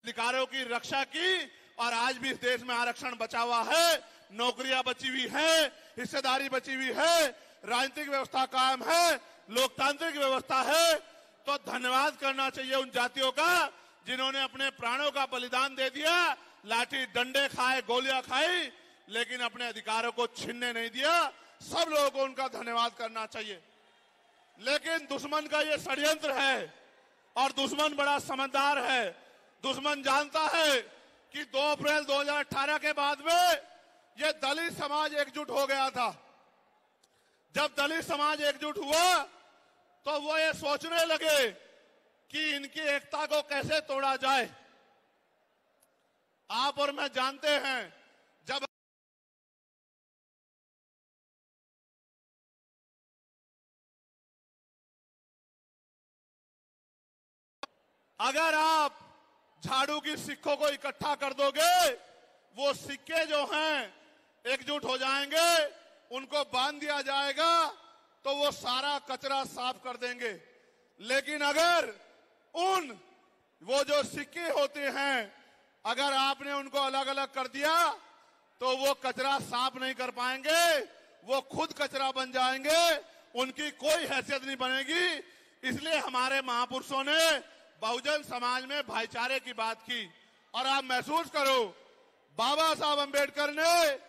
अधिकारों की रक्षा की और आज भी इस देश में आरक्षण बचा हुआ है, नौकरियां बची हुई है, हिस्सेदारी बची हुई है, राजनीतिक व्यवस्था कायम है, लोकतांत्रिक व्यवस्था है। तो धन्यवाद करना चाहिए उन जातियों का जिन्होंने अपने प्राणों का बलिदान दे दिया, लाठी डंडे खाए, गोलियां खाई, लेकिन अपने अधिकारों को छीनने नहीं दिया। सब लोगों को उनका धन्यवाद करना चाहिए। लेकिन दुश्मन का ये षड्यंत्र है और दुश्मन बड़ा समझदार है। दुश्मन जानता है कि 2 अप्रैल 2018 के बाद में ये दलित समाज एकजुट हो गया था। जब दलित समाज एकजुट हुआ तो वो ये सोचने लगे कि इनकी एकता को कैसे तोड़ा जाए। आप और मैं जानते हैं, जब अगर आप झाड़ू की सिक्कों को इकट्ठा कर दोगे, वो सिक्के जो हैं एकजुट हो जाएंगे, उनको बांध दिया जाएगा तो वो सारा कचरा साफ कर देंगे। लेकिन अगर वो जो सिक्के होते हैं, अगर आपने उनको अलग अलग कर दिया तो वो कचरा साफ नहीं कर पाएंगे, वो खुद कचरा बन जाएंगे, उनकी कोई हैसियत नहीं बनेगी। इसलिए हमारे महापुरुषों ने बहुजन समाज में भाईचारे की बात की। और आप महसूस करो, बाबा साहब अंबेडकर ने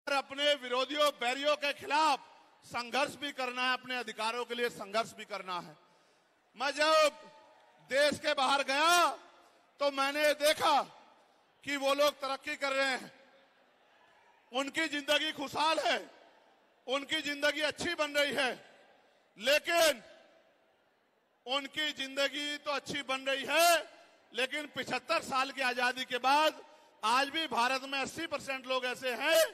अपने विरोधियों बैरियों के खिलाफ संघर्ष भी करना है, अपने अधिकारों के लिए संघर्ष भी करना है। मैं जब देश के बाहर गया तो मैंने देखा कि वो लोग तरक्की कर रहे हैं, उनकी जिंदगी खुशहाल है, उनकी जिंदगी अच्छी बन रही है। लेकिन उनकी जिंदगी तो अच्छी बन रही है, लेकिन 75 साल की आजादी के बाद आज भी भारत में 80% लोग ऐसे हैं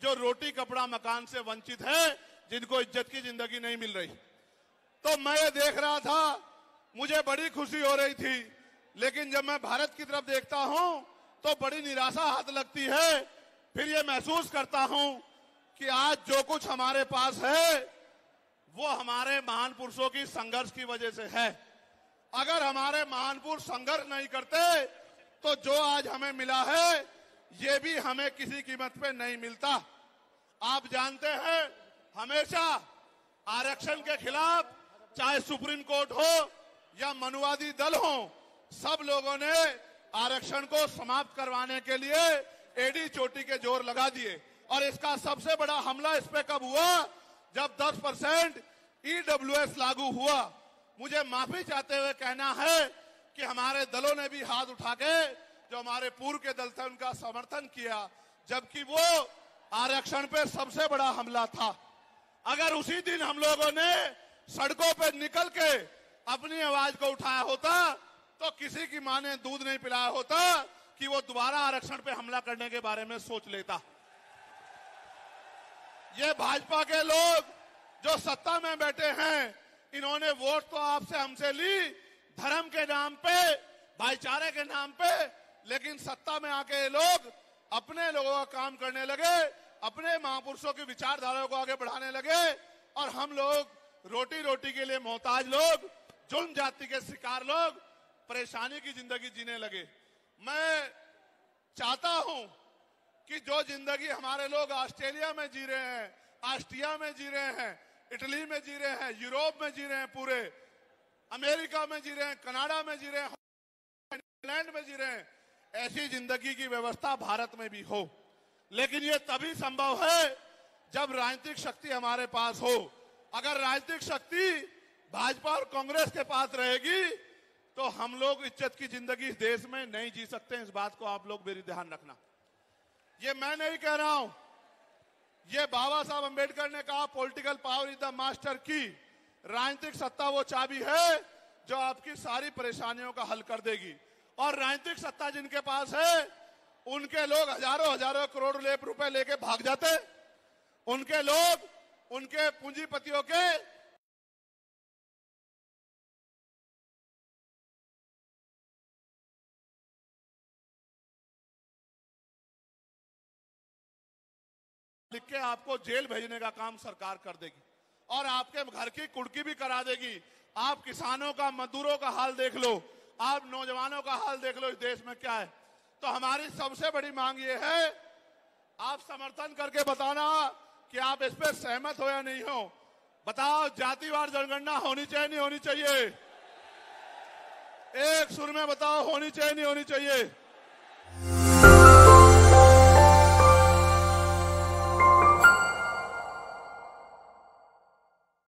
जो रोटी कपड़ा मकान से वंचित है, जिनको इज्जत की जिंदगी नहीं मिल रही। तो मैं ये देख रहा था, मुझे बड़ी खुशी हो रही थी। लेकिन जब मैं भारत की तरफ देखता हूं तो बड़ी निराशा हाथ लगती है। फिर ये महसूस करता हूं कि आज जो कुछ हमारे पास है वो हमारे महान पुरुषों की संघर्ष की वजह से है। अगर हमारे महान पुरुष संघर्ष नहीं करते तो जो आज हमें मिला है ये भी हमें किसी कीमत पे नहीं मिलता। आप जानते हैं, हमेशा आरक्षण के खिलाफ चाहे सुप्रीम कोर्ट हो या मनुवादी दल हो, सब लोगों ने आरक्षण को समाप्त करवाने के लिए एड़ी चोटी के जोर लगा दिए। और इसका सबसे बड़ा हमला इस पे कब हुआ, जब 10% ईडब्ल्यूएस लागू हुआ। मुझे माफी चाहते हुए कहना है कि हमारे दलों ने भी हाथ उठा के, जो हमारे पूर्व के दल थे, उनका समर्थन किया, जबकि वो आरक्षण पे सबसे बड़ा हमला था। अगर उसी दिन हम लोगों ने सड़कों पे निकल के अपनी आवाज को उठाया होता तो किसी की मां ने दूध नहीं पिलाया होता कि वो दोबारा आरक्षण पे हमला करने के बारे में सोच लेता। ये भाजपा के लोग जो सत्ता में बैठे हैं, इन्होंने वोट तो आपसे हमसे ली धर्म के नाम पे, भाईचारे के नाम पे, लेकिन सत्ता में आके ये लोग अपने लोगों का काम करने लगे, अपने महापुरुषों की विचारधारा को आगे बढ़ाने लगे और हम लोग रोटी रोटी के लिए मोहताज लोग, जुल्म जाति के शिकार लोग परेशानी की जिंदगी जीने लगे। मैं चाहता हूं कि जो जिंदगी हमारे लोग ऑस्ट्रेलिया में जी रहे हैं, ऑस्ट्रिया में जी रहे हैं, इटली में जी रहे हैं, यूरोप में जी रहे हैं, पूरे अमेरिका में जी रहे हैं, कनाडा में जी रहे हैं, इंग्लैंड में जी रहे हैं, ऐसी जिंदगी की व्यवस्था भारत में भी हो। लेकिन ये तभी संभव है जब राजनीतिक शक्ति हमारे पास हो। अगर राजनीतिक शक्ति भाजपा और कांग्रेस के पास रहेगी तो हम लोग इज्जत की जिंदगी इस देश में नहीं जी सकते। इस बात को आप लोग मेरी ध्यान रखना। ये मैं नहीं कह रहा हूं, ये बाबा साहब अंबेडकर ने कहा, political power is the master की। राजनीतिक सत्ता वो चाबी है जो आपकी सारी परेशानियों का हल कर देगी। और राजनीतिक सत्ता जिनके पास है, उनके लोग हजारों करोड़ रुपए लेके भाग जाते। उनके लोग, उनके पूंजीपतियों के लिख के आपको जेल भेजने का काम सरकार कर देगी और आपके घर की कुर्की भी करा देगी। आप किसानों का, मजदूरों का हाल देख लो, आप नौजवानों का हाल देख लो, इस देश में क्या है। तो हमारी सबसे बड़ी मांग ये है, आप समर्थन करके बताना कि आप इस पे सहमत हो या नहीं हो। बताओ, जातिवार जनगणना होनी चाहिए नहीं होनी चाहिए? एक सुर में बताओ, होनी चाहिए नहीं होनी चाहिए?